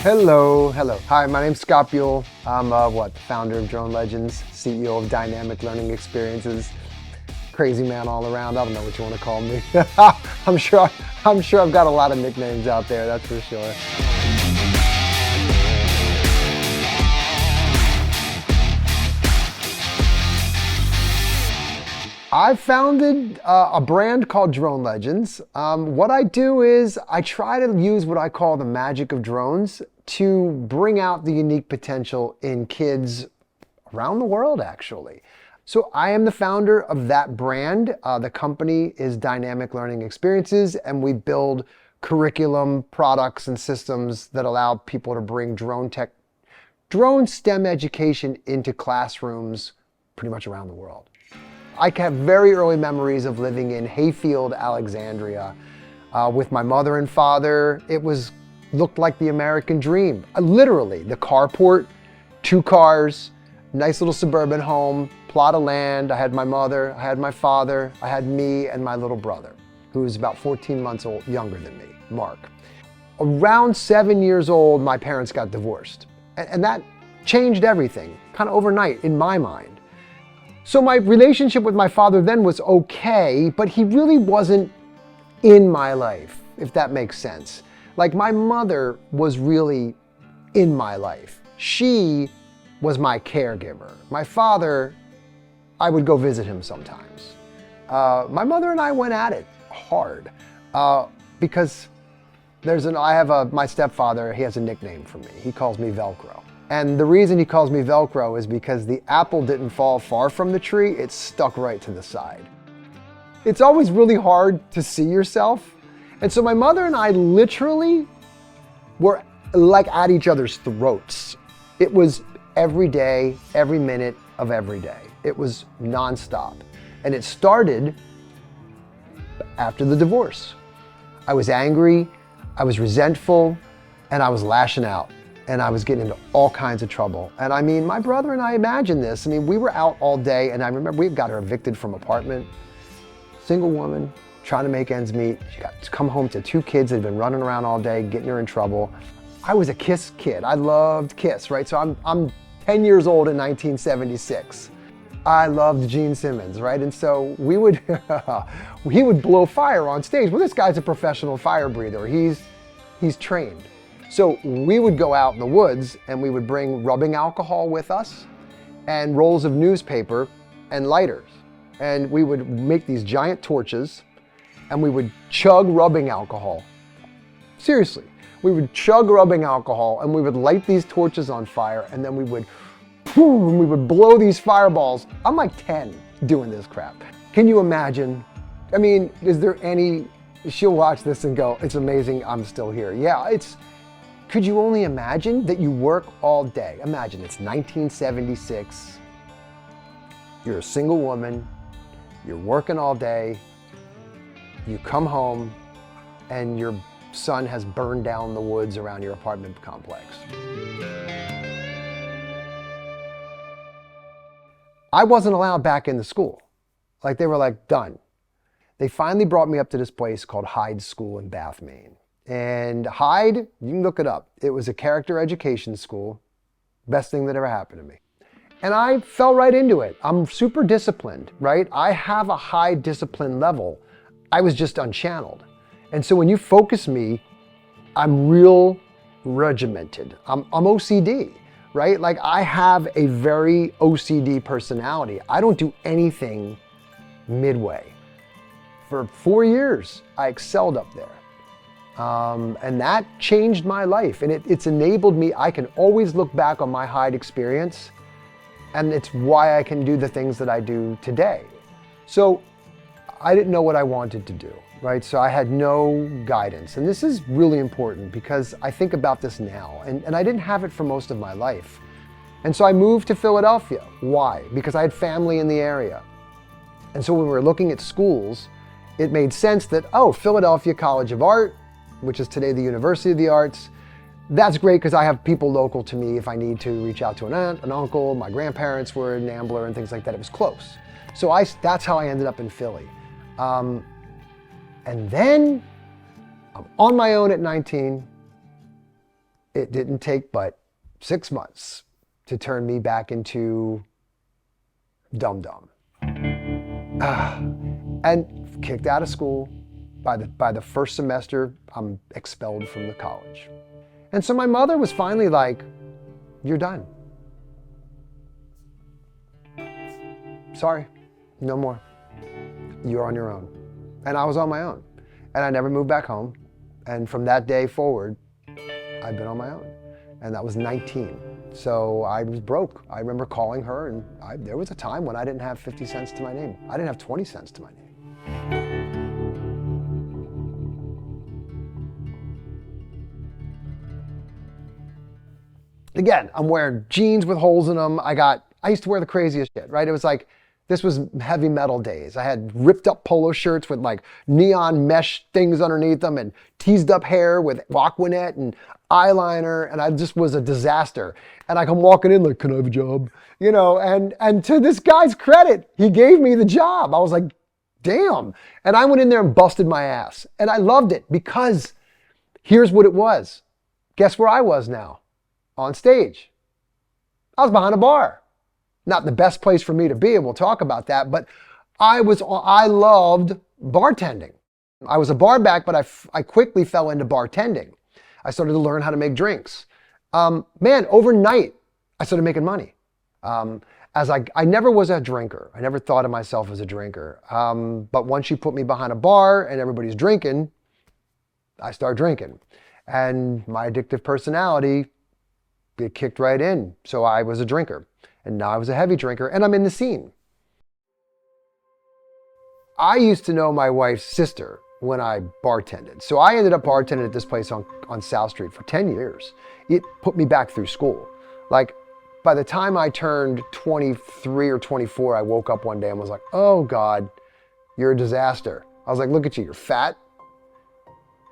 Hello. Hi, my name's Scott Buell. I'm founder of Drone Legends, CEO of Dynamic Learning Experiences. Crazy man all around. I don't know what you want to call me. I'm sure I've got a lot of nicknames out there, that's for sure. I founded a brand called Drone Legends. What I do is I try to use what I call the magic of drones to bring out the unique potential in kids around the world, actually. So I am the founder of that brand. The company is Dynamic Learning Experiences, and we build curriculum, products, and systems that allow people to bring drone STEM education into classrooms pretty much around the world. I have very early memories of living in Hayfield, Alexandria, with my mother and father. It looked like the American dream. Literally, the carport, 2 cars, nice little suburban home, plot of land. I had my mother, I had my father, I had me and my little brother, who was about 14 months younger than me, Mark. Around 7 years old, my parents got divorced. And that changed everything, kind of overnight in my mind. So my relationship with my father then was okay, but he really wasn't in my life, if that makes sense. Like, my mother was really in my life. She was my caregiver. My father, I would go visit him sometimes. My mother and I went at it hard because my stepfather, he has a nickname for me. He calls me Velcro. And the reason he calls me Velcro is because the apple didn't fall far from the tree, it stuck right to the side. It's always really hard to see yourself. And so my mother and I literally were like at each other's throats. It was every day, every minute of every day. It was nonstop. And it started after the divorce. I was angry, I was resentful, and I was lashing out. And I was getting into all kinds of trouble. And I mean, my brother and I imagined this. I mean, we were out all day, and I remember we got her evicted from apartment. Single woman, trying to make ends meet. She got to come home to 2 kids that had been running around all day, getting her in trouble. I was a Kiss kid. I loved Kiss, right? So I'm 10 years old in 1976. I loved Gene Simmons, right? And so he would blow fire on stage. Well, this guy's a professional fire breather. He's trained. So we would go out in the woods and we would bring rubbing alcohol with us and rolls of newspaper and lighters. And we would make these giant torches and we would chug rubbing alcohol. Seriously, we would chug rubbing alcohol and we would light these torches on fire, and then we would blow these fireballs. I'm like 10 doing this crap. Can you imagine? I mean, she'll watch this and go, it's amazing I'm still here. Yeah, could you only imagine that you work all day? Imagine it's 1976. You're a single woman. You're working all day. You come home and your son has burned down the woods around your apartment complex. I wasn't allowed back into school. Like, they were like, done. They finally brought me up to this place called Hyde School in Bath, Maine. And Hyde, you can look it up. It was a character education school. Best thing that ever happened to me. And I fell right into it. I'm super disciplined, right? I have a high discipline level. I was just unchanneled. And so when you focus me, I'm real regimented. I'm OCD, right? Like, I have a very OCD personality. I don't do anything midway. For 4 years, I excelled up there. And that changed my life, and it's enabled me. I can always look back on my Hyde experience, and it's why I can do the things that I do today. So I didn't know what I wanted to do, right? So I had no guidance. And this is really important because I think about this now, and I didn't have it for most of my life. And so I moved to Philadelphia. Why? Because I had family in the area. And so when we were looking at schools, it made sense that, Philadelphia College of Art, which is today the University of the Arts, that's great because I have people local to me if I need to reach out to an aunt, an uncle. My grandparents were in Ambler and things like that. It was close. So that's how I ended up in Philly. And then I'm on my own at 19. It didn't take but 6 months to turn me back into dum-dum. And kicked out of school. By the first semester, I'm expelled from the college. And so my mother was finally like, you're done. Sorry, no more. You're on your own. And I was on my own. And I never moved back home. And from that day forward, I've been on my own. And that was 19. So I was broke. I remember calling her, and there was a time when I didn't have 50 cents to my name. I didn't have 20 cents to my name. Again, I'm wearing jeans with holes in them. I used to wear the craziest shit, right? It was like, this was heavy metal days. I had ripped up polo shirts with like neon mesh things underneath them and teased up hair with Aquanet and eyeliner, and I just was a disaster. And I come walking in like, can I have a job? You know, and to this guy's credit, he gave me the job. I was like, damn. And I went in there and busted my ass. And I loved it because here's what it was. Guess where I was now? On stage. I was behind a bar. Not the best place for me to be, and we'll talk about that, but I loved bartending. I was a bar back, but I quickly fell into bartending. I started to learn how to make drinks. Man, overnight, I started making money. I never was a drinker. I never thought of myself as a drinker. But once you put me behind a bar and everybody's drinking, I started drinking. And my addictive personality, it kicked right in. So I was a drinker. And now I was a heavy drinker, and I'm in the scene. I used to know my wife's sister when I bartended. So I ended up bartending at this place on South Street for 10 years. It put me back through school. Like, by the time I turned 23 or 24, I woke up one day and was like, oh God, you're a disaster. I was like, look at you, you're fat,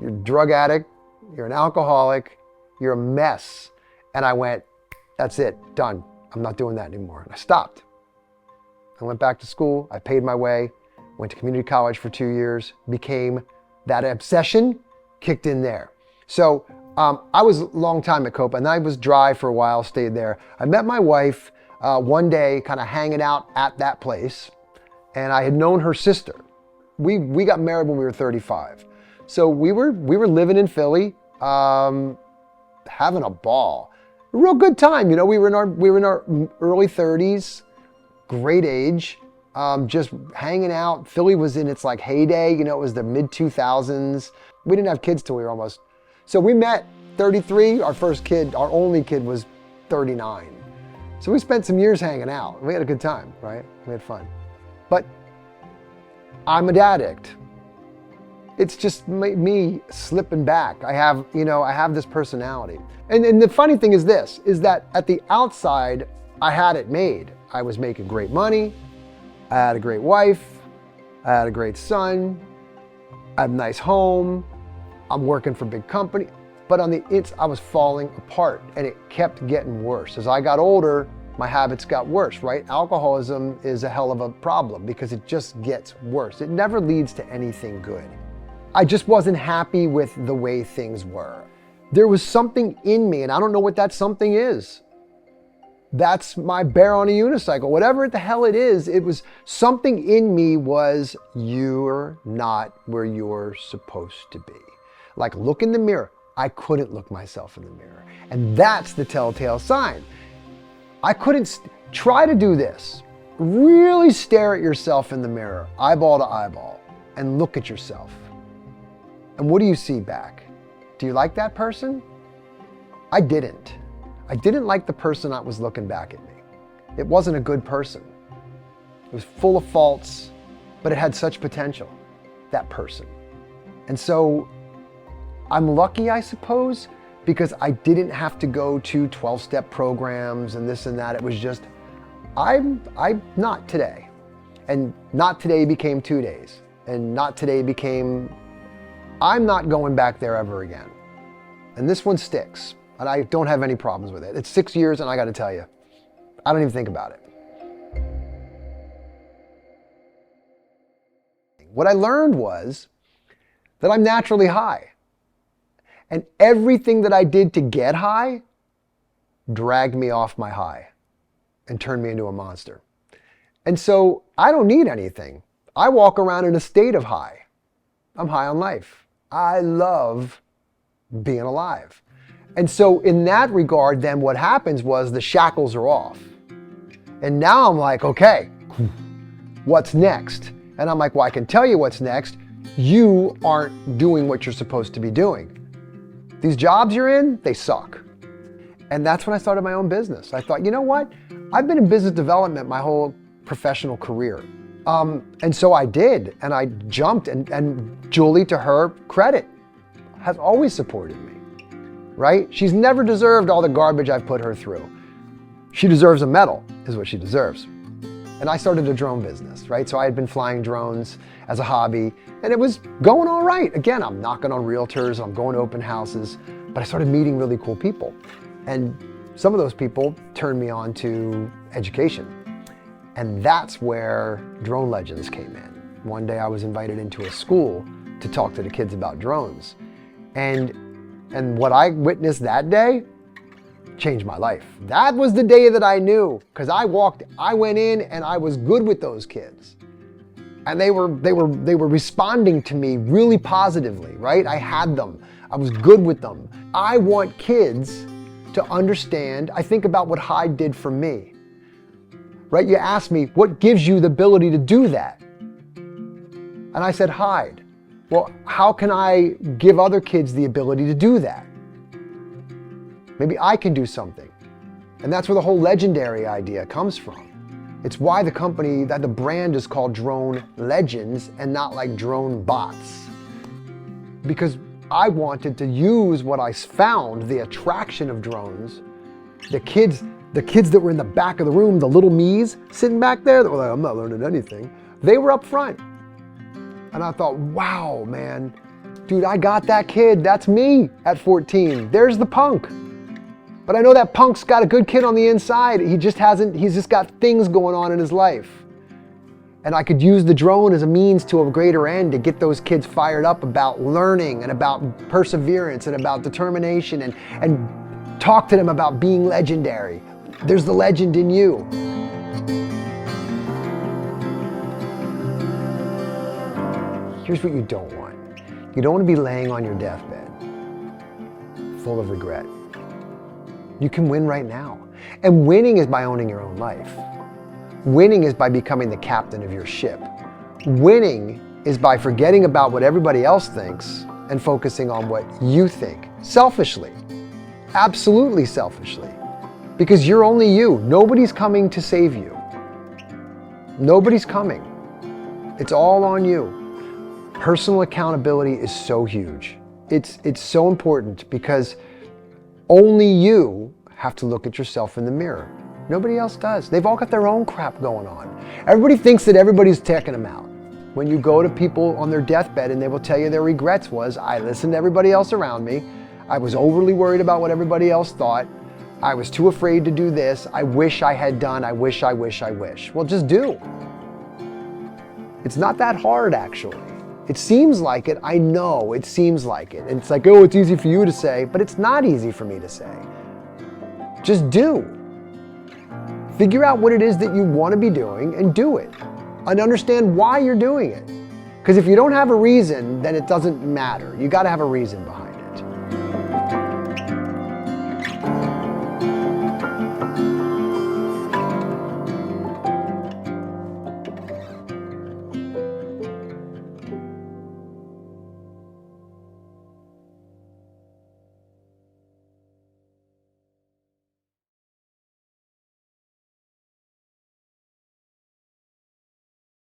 you're a drug addict, you're an alcoholic, you're a mess. And I went, that's it, done. I'm not doing that anymore. And I stopped. I went back to school. I paid my way, went to community college for 2 years, became that obsession, kicked in there. So I was a long time at Copa, and I was dry for a while, stayed there. I met my wife one day, kind of hanging out at that place, and I had known her sister. We got married when we were 35. So we were living in Philly, having a ball. A real good time, you know. We were in our early 30s, great age, just hanging out. Philly was in its like heyday, you know. It was the mid 2000s. We didn't have kids till we were almost. So we met 33. Our first kid, our only kid, was 39. So we spent some years hanging out. We had a good time, right? We had fun. But I'm an addict. It's just me slipping back. I have this personality. And the funny thing is this, is that at the outside, I had it made. I was making great money. I had a great wife. I had a great son. I had a nice home. I'm working for a big company. But on the I was falling apart, and it kept getting worse. As I got older, my habits got worse, right? Alcoholism is a hell of a problem because it just gets worse. It never leads to anything good. I just wasn't happy with the way things were. There was something in me, and I don't know what that something is. That's my bear on a unicycle. Whatever the hell it is, it was something in me was, you're not where you're supposed to be. Like, look in the mirror. I couldn't look myself in the mirror. And that's the telltale sign. I couldn't try to do this. Really stare at yourself in the mirror, eyeball to eyeball, and look at yourself. And what do you see back? Do you like that person? I didn't. I didn't like the person that was looking back at me. It wasn't a good person. It was full of faults, but it had such potential, that person. And so I'm lucky, I suppose, because I didn't have to go to 12-step programs and this and that. It was just, I'm not today. And not today became 2 days. And not today became, I'm not going back there ever again. And this one sticks. And I don't have any problems with it. It's 6 years, and I got to tell you, I don't even think about it. What I learned was that I'm naturally high. And everything that I did to get high dragged me off my high and turned me into a monster. And so I don't need anything. I walk around in a state of high. I'm high on life. I love being alive. And so in that regard, then what happens was the shackles are off. And now I'm like, okay, what's next? And I'm like, well, I can tell you what's next. You aren't doing what you're supposed to be doing. These jobs you're in, they suck. And that's when I started my own business. I thought, you know what? I've been in business development my whole professional career. And so I did, and I jumped, and Julie, to her credit, has always supported me, right? She's never deserved all the garbage I've put her through. She deserves a medal, is what she deserves. And I started a drone business, right? So I had been flying drones as a hobby, and it was going all right. Again, I'm knocking on realtors, I'm going to open houses, but I started meeting really cool people. And some of those people turned me on to education. And that's where Drone Legends came in. One day I was invited into a school to talk to the kids about drones. And what I witnessed that day changed my life. That was the day that I knew, because I went in and I was good with those kids. And they were responding to me really positively, right? I had them. I was good with them. I want kids to understand. I think about what Hyde did for me, right? You asked me, what gives you the ability to do that? And I said, Hyde. Well, how can I give other kids the ability to do that? Maybe I can do something. And that's where the whole legendary idea comes from. It's why the company, that the brand is called Drone Legends and not like drone bots. Because I wanted to use what I found, the attraction of drones. The kids that were in the back of the room, the little me's sitting back there, that were like, I'm not learning anything. They were up front. And I thought, wow, man, dude, I got that kid. That's me at 14. There's the punk. But I know that punk's got a good kid on the inside. He's just got things going on in his life. And I could use the drone as a means to a greater end to get those kids fired up about learning and about perseverance and about determination and talk to them about being legendary. There's the legend in you. Here's what you don't want. You don't want to be laying on your deathbed, full of regret. You can win right now. And winning is by owning your own life. Winning is by becoming the captain of your ship. Winning is by forgetting about what everybody else thinks and focusing on what you think. Selfishly. Absolutely selfishly. Because you're only you. Nobody's coming to save you. Nobody's coming. It's all on you. Personal accountability is so huge. It's so important because only you have to look at yourself in the mirror. Nobody else does. They've all got their own crap going on. Everybody thinks that everybody's taking them out. When you go to people on their deathbed and they will tell you their regrets was, I listened to everybody else around me. I was overly worried about what everybody else thought. I was too afraid to do this. I wish I had done. I wish. Well, just do. It's not that hard, actually. It seems like it. I know it seems like it. And it's like, oh, it's easy for you to say, but it's not easy for me to say. Just do. Figure out what it is that you want to be doing and do it. And understand why you're doing it. Because if you don't have a reason, then it doesn't matter. You got to have a reason behind it.